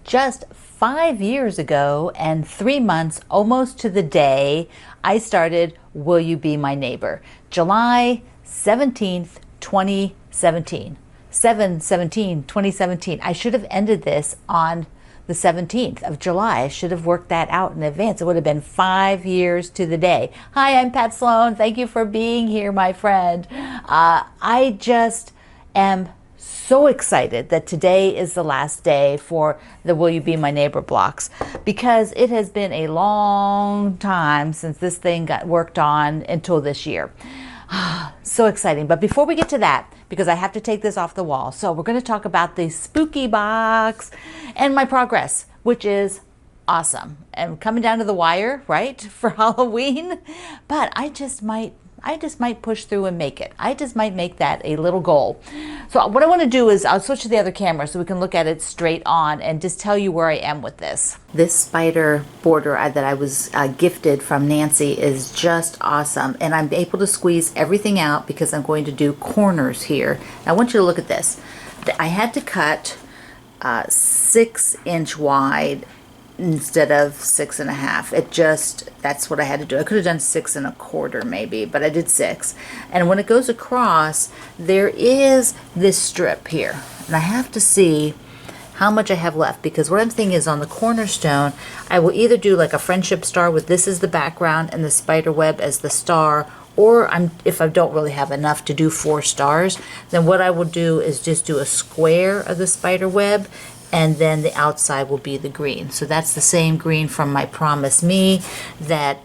Just 5 years ago and 3 months, almost to the day, I started Will You Be My Neighbor? July 17th, 2017. 7/17/2017. I should have ended this on the 17th of July. I should have worked that out in advance. It would have been 5 years to the day. Hi, I'm Pat Sloan. Thank you for being here, my friend. I just am so excited that today is the last day for the Will You Be My Neighbor blocks, because it has been a long time since this thing got worked on until this year. So exciting. But before we get to that, because I have to take this off the wall, so we're going to talk about the spooky box and my progress, which is awesome and coming down to the wire, right, for Halloween. But I just might push through and make it. I just might make that a little goal. So what I want to do is I'll switch to the other camera so we can look at it straight on and just tell you where I am with this. This spider border that I was gifted from Nancy is just awesome. And I'm able to squeeze everything out because I'm going to do corners here. Now, I want you to look at this. I had to cut 6-inch wide instead of 6.5. That's what I had to do. I could have done 6.25 maybe, but I did 6. And when it goes across, there is this strip here, and I have to see how much I have left, because what I'm thinking is on the cornerstone, I will either do like a friendship star with this as the background and the spider web as the star, or if I don't really have enough to do 4 stars, then what I will do is just do a square of the spider web, and then the outside will be the green. So that's the same green from my Promise Me, and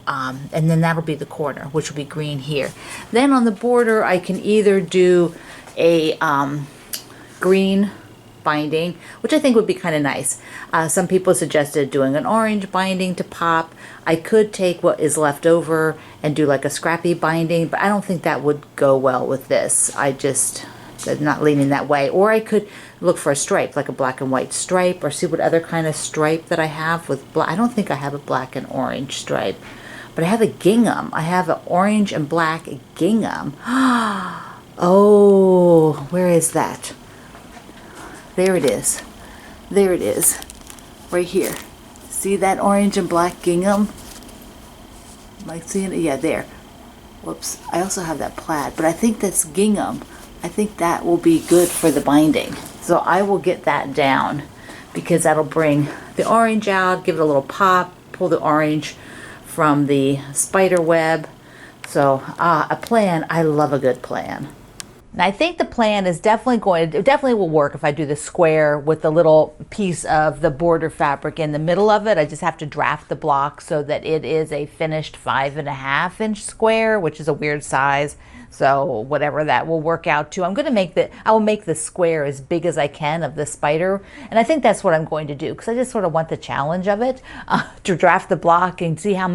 then that'll be the corner, which will be green here. Then on the border, I can either do a green binding, which I think would be kind of nice. Some people suggested doing an orange binding to pop. I could take what is left over and do like a scrappy binding, but I don't think that would go well with this. I'm not leaning that way. Or I could look for a stripe, like a black and white stripe, or see what other kind of stripe that I have with black. I don't think I have a black and orange stripe, but I have a gingham. I have an orange and black gingham. Oh, where is that? There it is. There it is. Right here. See that orange and black gingham? Am I seeing it? Yeah, there. Whoops. I also have that plaid, but I think that's gingham. I think that will be good for the binding. So I will get that down, because that'll bring the orange out, give it a little pop, pull the orange from the spider web. So a plan. I love a good plan. And I think the plan is definitely will work if I do the square with the little piece of the border fabric in the middle of it. I just have to draft the block so that it is a finished 5.5-inch square, which is a weird size. So whatever that will work out to, I will make the square as big as I can of the spider. And I think that's what I'm going to do, because I just sort of want the challenge of it, to draft the block and see how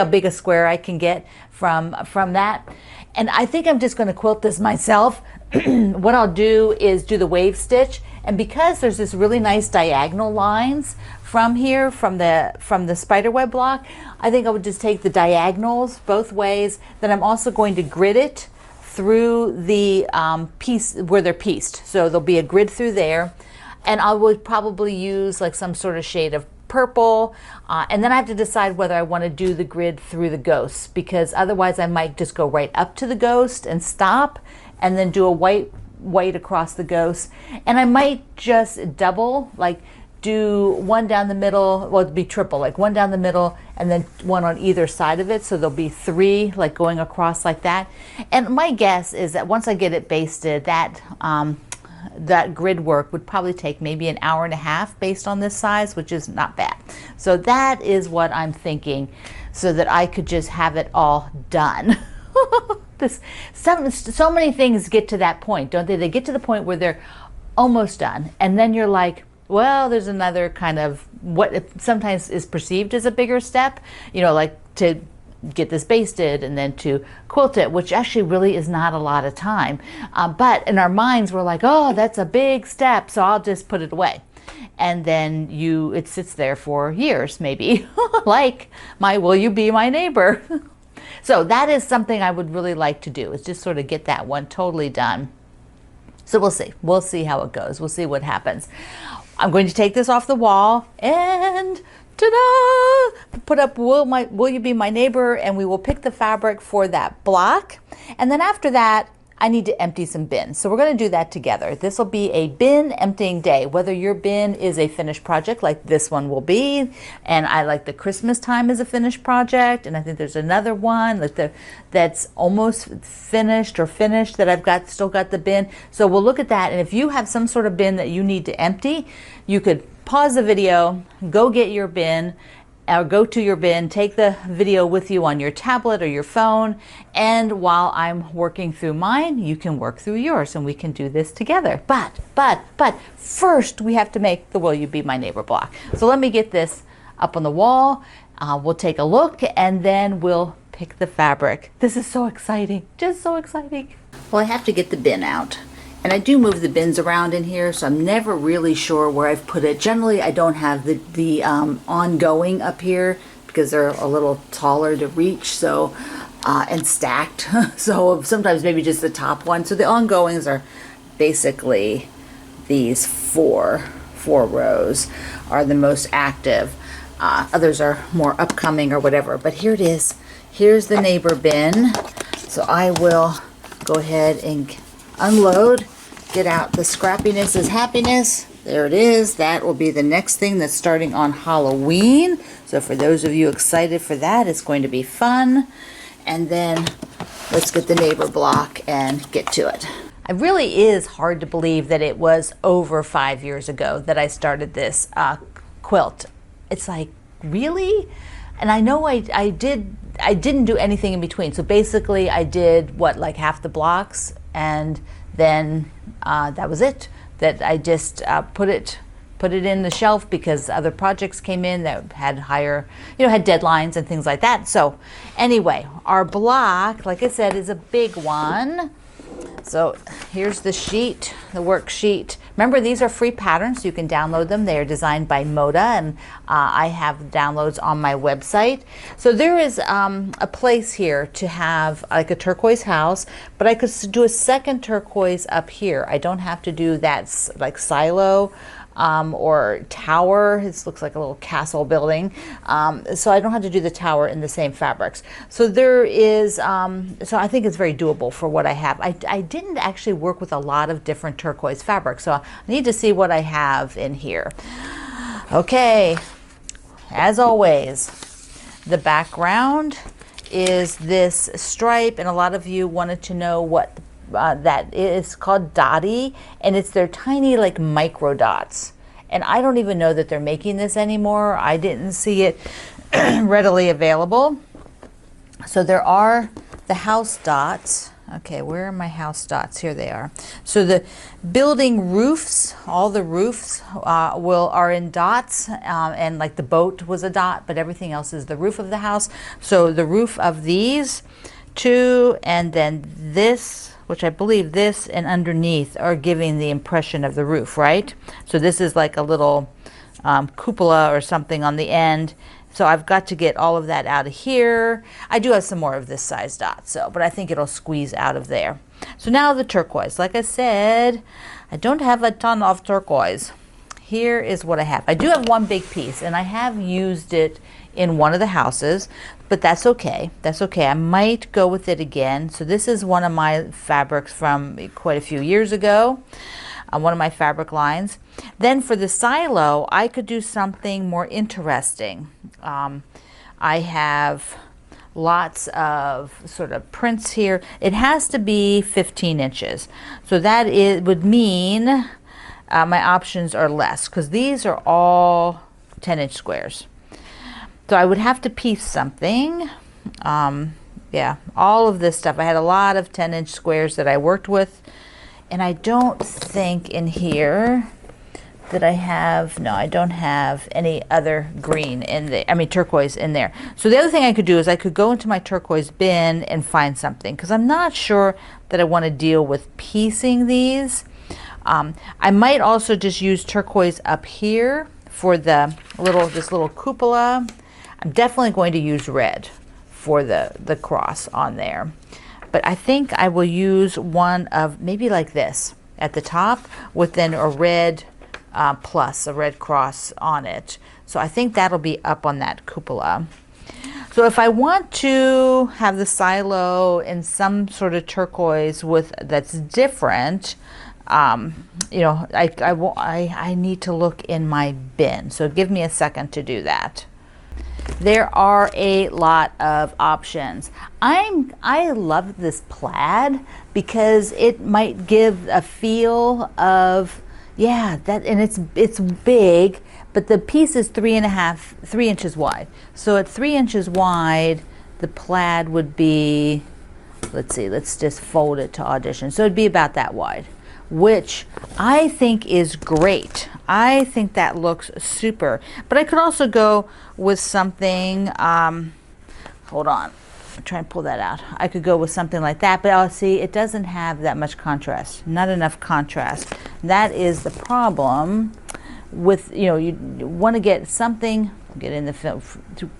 big a square I can get from that. And I think I'm just going to quilt this myself. What I'll do is do the wave stitch. And because there's this really nice diagonal lines from here, from the spiderweb block, I think I would just take the diagonals both ways. Then I'm also going to grid it through the piece where they're pieced. So there'll be a grid through there. And I would probably use like some sort of shade of purple, and then I have to decide whether I want to do the grid through the ghosts, because otherwise I might just go right up to the ghost and stop, and then do a white across the ghost. And I might just double, like do one down the middle, well, it'd be triple, like one down the middle and then one on either side of it, so there'll be 3 like going across like that. And my guess is that once I get it basted, that grid work would probably take maybe an hour and a half based on this size, which is not bad. So that is what I'm thinking, so that I could just have it all done. So many things get to that point, don't they? They get to the point where they're almost done, and then you're like, well, there's another kind of what sometimes is perceived as a bigger step, like to get this basted and then to quilt it, which actually really is not a lot of time. But in our minds, we're like, oh, that's a big step, so I'll just put it away. And then it sits there for years, maybe, like my Will You Be My Neighbor? So that is something I would really like to do, is just sort of get that one totally done. So we'll see. We'll see how it goes. We'll see what happens. I'm going to take this off the wall and ta-da! Put up Will You Be My Neighbor, and we will pick the fabric for that block. And then after that, I need to empty some bins. So we're going to do that together. This will be a bin emptying day, whether your bin is a finished project like this one will be. And I like the Christmas time as a finished project. And I think there's another one that's almost finished or finished that I've still got the bin. So we'll look at that. And if you have some sort of bin that you need to empty, you could pause the video, go get your bin, or go to your bin, take the video with you on your tablet or your phone, and while I'm working through mine, you can work through yours, and we can do this together. But first we have to make the Will You Be My Neighbor block. So let me get this up on the wall. We'll take a look, and then we'll pick the fabric. This is so exciting, just so exciting. Well, I have to get the bin out. And I do move the bins around in here, so I'm never really sure where I've put it. Generally, I don't have the ongoing up here because they're a little taller to reach, so and stacked. So sometimes maybe just the top one. So the ongoings are basically these four rows are the most active. Others are more upcoming or whatever. But here it is. Here's the neighbor bin. So I will go ahead and unload, get out the scrappiness is happiness. There it is. That will be the next thing that's starting on Halloween. So for those of you excited for that, it's going to be fun. And then let's get the neighbor block and get to it. It really is hard to believe that it was over 5 years ago that I started this quilt. It's like, really? And I know I didn't do anything in between. So basically I did like half the blocks, and then that was it. That I just put it in the shelf because other projects came in that had higher, had deadlines and things like that. So anyway, our block, like I said, is a big one. So here's the sheet, the worksheet. Remember, these are free patterns, so you can download them. They are designed by Moda, and I have downloads on my website. So there is a place here to have like a turquoise house, but I could do a second turquoise up here. I don't have to do that like silo or tower. It looks like a little castle building. So I don't have to do the tower in the same fabrics. So there is, so I think it's very doable for what I have. I didn't actually work with a lot of different turquoise fabrics, so I need to see what I have in here. Okay, as always, the background is this stripe, and a lot of you wanted to know what that is called Dottie, and it's their tiny like micro dots. And I don't even know that they're making this anymore. I didn't see it readily available. So there are the house dots. Okay, where are my house dots? Here they are. So the building roofs, all the roofs are in dots, and like the boat was a dot, but everything else is the roof of the house. So the roof of these two, and then this, which I believe this and underneath are giving the impression of the roof, right? So this is like a little cupola or something on the end. So I've got to get all of that out of here. I do have some more of this size dot, but I think it'll squeeze out of there. So now the turquoise. Like I said, I don't have a ton of turquoise. Here is what I have. I do have one big piece, and I have used it in one of the houses, but that's okay. That's okay. I might go with it again. So this is one of my fabrics from quite a few years ago, one of my fabric lines. Then for the silo, I could do something more interesting. I have lots of sort of prints here. It has to be 15 inches. So that would mean my options are less, because these are all 10-inch squares. So I would have to piece something. Yeah, all of this stuff. I had a lot of 10-inch squares that I worked with, and I don't think in here that I have, no, I don't have any other green in there, turquoise in there. So the other thing I could do is I could go into my turquoise bin and find something, because I'm not sure that I want to deal with piecing these. I might also just use turquoise up here for this little cupola. I'm definitely going to use red for the cross on there. But I think I will use one of maybe like this at the top with then a red plus, a red cross on it. So I think that'll be up on that cupola. So if I want to have the silo in some sort of turquoise that's different, you know, I need to look in my bin. So give me a second to do that. There are a lot of options. I love this plaid because it might give a feel of, yeah, that, and it's big, but the piece is 3 inches wide. So at 3 inches wide, the plaid would be, let's see, let's just fold it to audition. So it'd be about that wide, which I think is great. I think that looks super. But I could also go with something, hold on, I'm trying to pull that out. I could go with something like that, but I'll see it doesn't have that much contrast, not enough contrast. That is the problem with, you know, you want to get something, get in the film,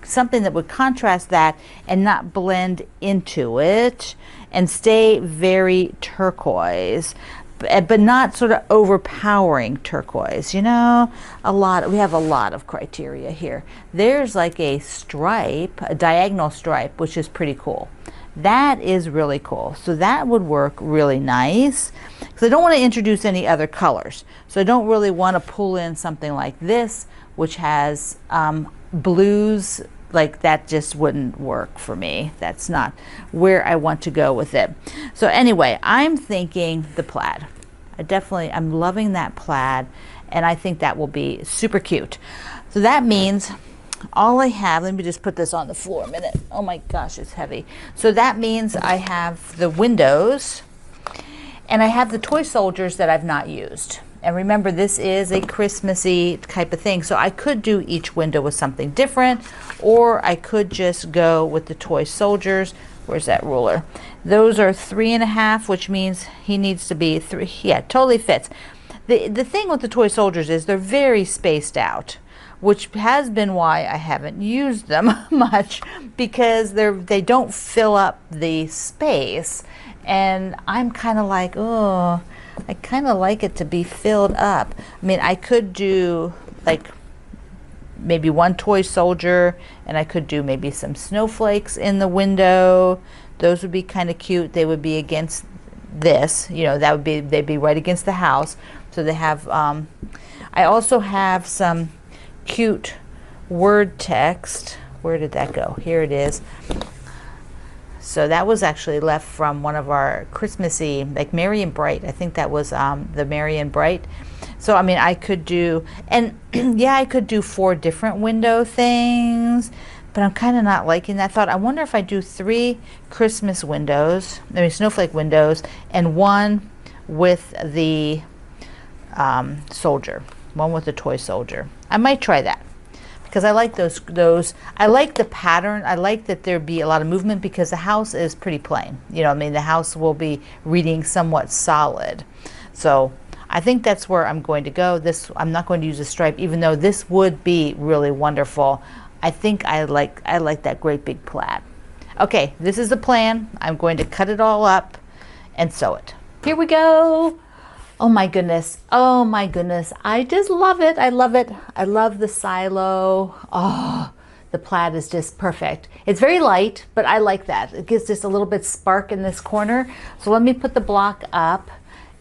something that would contrast that and not blend into it and stay very turquoise, but not sort of overpowering turquoise. You know, we have a lot of criteria here. There's like a stripe, a diagonal stripe, which is pretty cool. That is really cool. So that would work really nice, because I don't want to introduce any other colors. So I don't really want to pull in something like this, which has blues. Like that just wouldn't work for me. That's not where I want to go with it. So anyway, I'm thinking the plaid. I'm loving that plaid, and I think that will be super cute. So that means all I have, let me just put this on the floor a minute. Oh my gosh, it's heavy. So that means I have the windows, and I have the toy soldiers that I've not used. And remember, this is a Christmassy type of thing, so I could do each window with something different, or I could just go with the toy soldiers. Where's that ruler? Those are 3.5, which means he needs to be 3. Yeah, totally fits. The thing with the toy soldiers is they're very spaced out, which has been why I haven't used them much, because they don't fill up the space, and I'm kind of like, oh, I kind of like it to be filled up. I mean, I could do like maybe one toy soldier, and I could do maybe some snowflakes in the window. Those would be kind of cute. They would be against this, you know, they'd be right against the house. So they have, I also have some cute word text. Where did that go? Here it is. So that was actually left from one of our Christmassy, like Merry and Bright. I think that was the Merry and Bright. So I mean, I could do, and yeah, I could do 4 different window things, but I'm kind of not liking that thought. I wonder if I do 3 Christmas windows, I mean snowflake windows, and 1 with the soldier, 1 with the toy soldier. I might try that, because I like those. I like the pattern. I like that there be a lot of movement, because the house is pretty plain. You know, I mean, the house will be reading somewhat solid. So I think that's where I'm going to go. I'm not going to use a stripe, even though this would be really wonderful. I think I like that great big plaid. Okay, this is the plan. I'm going to cut it all up and sew it. Here we go. Oh my goodness. Oh my goodness. I just love it. I love it. I love the silo. Oh, the plaid is just perfect. It's very light, but I like that. It gives just a little bit spark in this corner. So let me put the block up,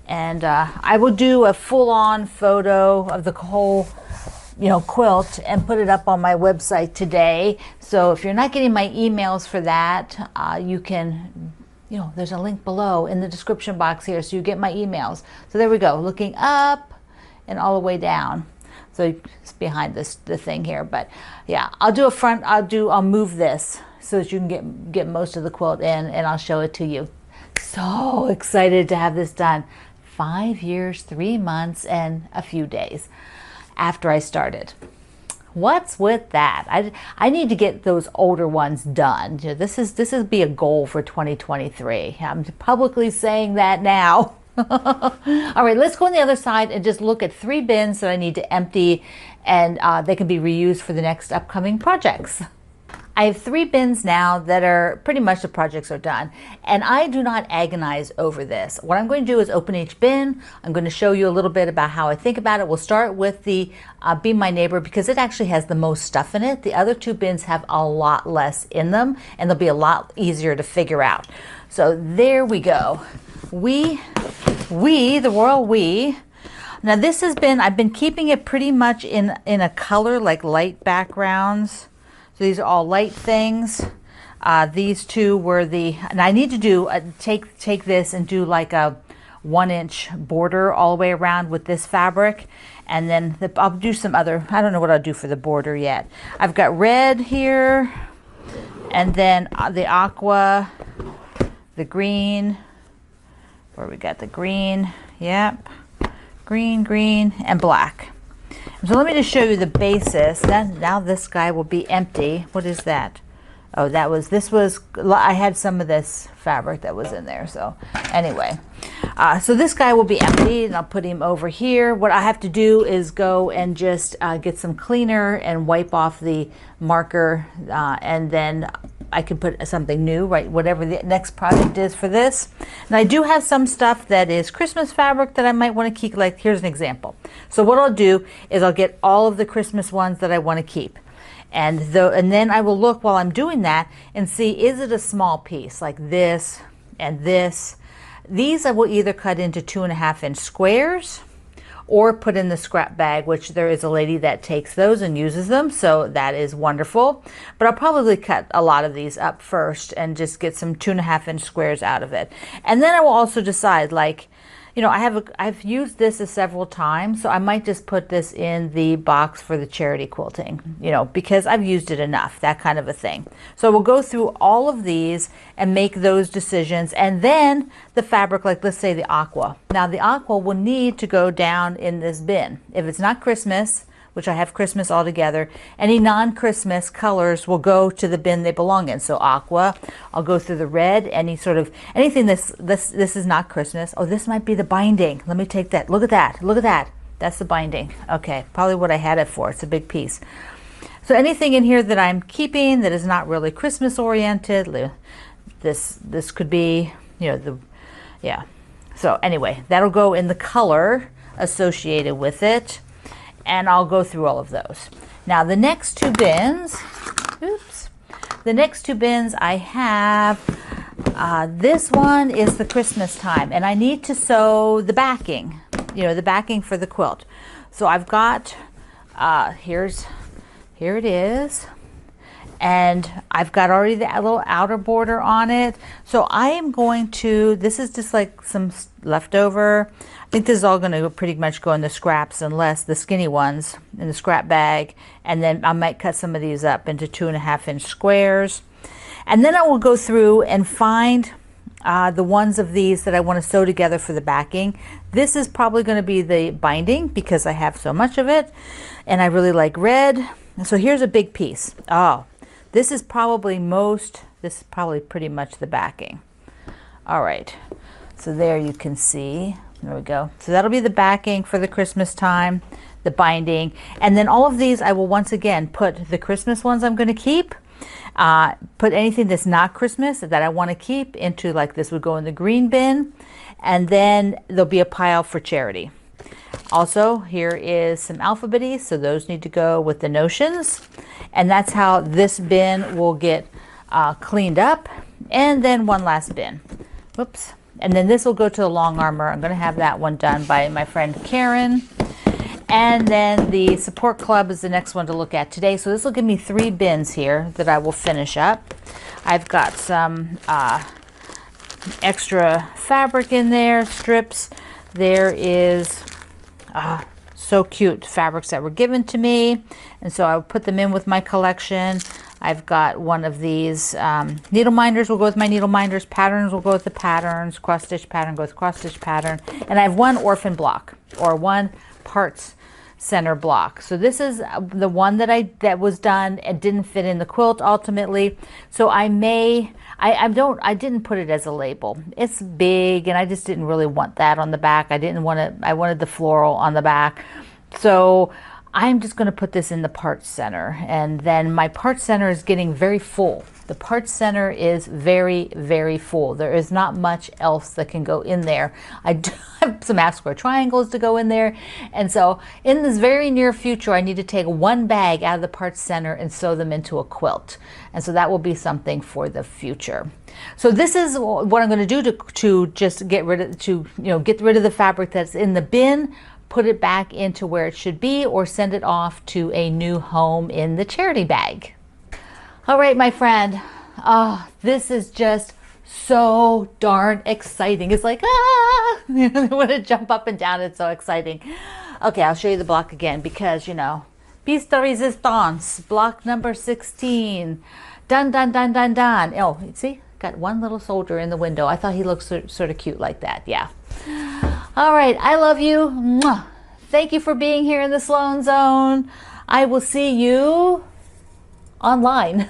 and I will do a full-on photo of the whole, you know, quilt and put it up on my website today. So if you're not getting my emails for that, you can, you know, there's a link below in the description box here, so you get my emails. So there we go, looking up and all the way down. So it's behind the thing here, but yeah, I'll do a front. I'll move this so that you can get most of the quilt in, and I'll show it to you. So excited to have this done. 5 years, 3 months, and a few days after I started. What's with that? I need to get those older ones done. This is be a goal for 2023. I'm publicly saying that now. All right, let's go on the other side and just look at 3 bins that I need to empty, and they can be reused for the next upcoming projects. I have 3 bins now that are pretty much the projects are done, and I do not agonize over this. What I'm going to do is open each bin. I'm going to show you a little bit about how I think about it. We'll start with the Be My Neighbor because it actually has the most stuff in it. The other 2 bins have a lot less in them, and they'll be a lot easier to figure out. So there we go. We, the royal we. Now this has been, I've been keeping it pretty much in a color, like light backgrounds. So these are all light things. These 2 were and I need to do, take this and do like a 1-inch border all the way around with this fabric. And then I'll do some other, I don't know what I'll do for the border yet. I've got red here, and then the aqua, the green, where we got the green, yep, green, and black. So let me just show you the basis. Now this guy will be empty. What is that? Oh, I had some of this fabric that was in there. So anyway, so this guy will be empty, and I'll put him over here. What I have to do is go and just get some cleaner and wipe off the marker, and then I can put something new, right? Whatever the next project is for this. And I do have some stuff that is Christmas fabric that I might want to keep. Like, here's an example. So what I'll do is I'll get all of the Christmas ones that I want to keep. And then I will look while I'm doing that and see, is it a small piece like this and this? These I will either cut into 2.5-inch squares or put in the scrap bag, which there is a lady that takes those and uses them, so that is wonderful. But I'll probably cut a lot of these up first and just get some 2.5-inch squares out of it. And then I will also decide, like, you know, I've used this several times, so I might just put this in the box for the charity quilting, you know, because I've used it enough, that kind of a thing. So we'll go through all of these and make those decisions. And then the fabric, like let's say the aqua. Now the aqua will need to go down in this bin. If it's not Christmas, which I have Christmas all together, any non-Christmas colors will go to the bin they belong in. So aqua, I'll go through the red, anything this is not Christmas. Oh, this might be the binding. Let me take that. Look at that. Look at that. That's the binding. Okay, probably what I had it for. It's a big piece. So anything in here that I'm keeping that is not really Christmas oriented, this could be, you know, yeah. So anyway, that'll go in the color associated with it. And I'll go through all of those. Now the next 2 bins, the next 2 bins I have, this one is the Christmas time, and I need to sew the backing, you know, the backing for the quilt. So I've got, here it is, and I've got already the little outer border on it. So I am going to, this is just like some leftover. I think this is all going to pretty much go in the scraps, unless the skinny ones in the scrap bag. And then I might cut some of these up into 2.5-inch squares. And then I will go through and find the ones of these that I want to sew together for the backing. This is probably going to be the binding because I have so much of it. And I really like red. And so here's a big piece. Oh, this is probably pretty much the backing. All right. So there you can see. There we go. So that'll be the backing for the Christmas time, the binding. And then all of these I will once again put the Christmas ones I'm going to keep, put anything that's not Christmas that I want to keep into, like this would go in the green bin, and then there'll be a pile for charity. Also, here is some alphabetties, so those need to go with the notions. And that's how this bin will get cleaned up. And then one last bin. Whoops. And then this will go to the long armor. I'm going to have that one done by my friend Karen. And then the support club is the next one to look at today. So this will give me 3 bins here that I will finish up. I've got some extra fabric in there, strips. There is so cute fabrics that were given to me. And so I'll put them in with my collection. I've got one of these needle minders will go with my needle minders, patterns will go with the patterns, cross stitch pattern goes cross stitch pattern, and I have one orphan block or one parts center block. So this is the one that was done and didn't fit in the quilt ultimately. So I didn't put it as a label. It's big and I just didn't really want that on the back. I wanted the floral on the back. So I'm just going to put this in the part center, and then my part center is getting very full. The part center is very, very full. There is not much else that can go in there. I do have some half square triangles to go in there. And so in this very near future, I need to take one bag out of the part center and sew them into a quilt. And so that will be something for the future. So this is what I'm going to do to just get rid of, get rid of the fabric that's in the bin, put it back into where it should be, or send it off to a new home in the charity bag. All right, my friend, this is just so darn exciting. It's like, I want to jump up and down. It's so exciting. Okay, I'll show you the block again because, piece de resistance, block number 16. Dun, dun, dun, dun, dun. Oh, see, got one little soldier in the window. I thought he looked sort of cute like that. Yeah. All right, I love you. Mwah. Thank you for being here in the Sloan Zone. I will see you online.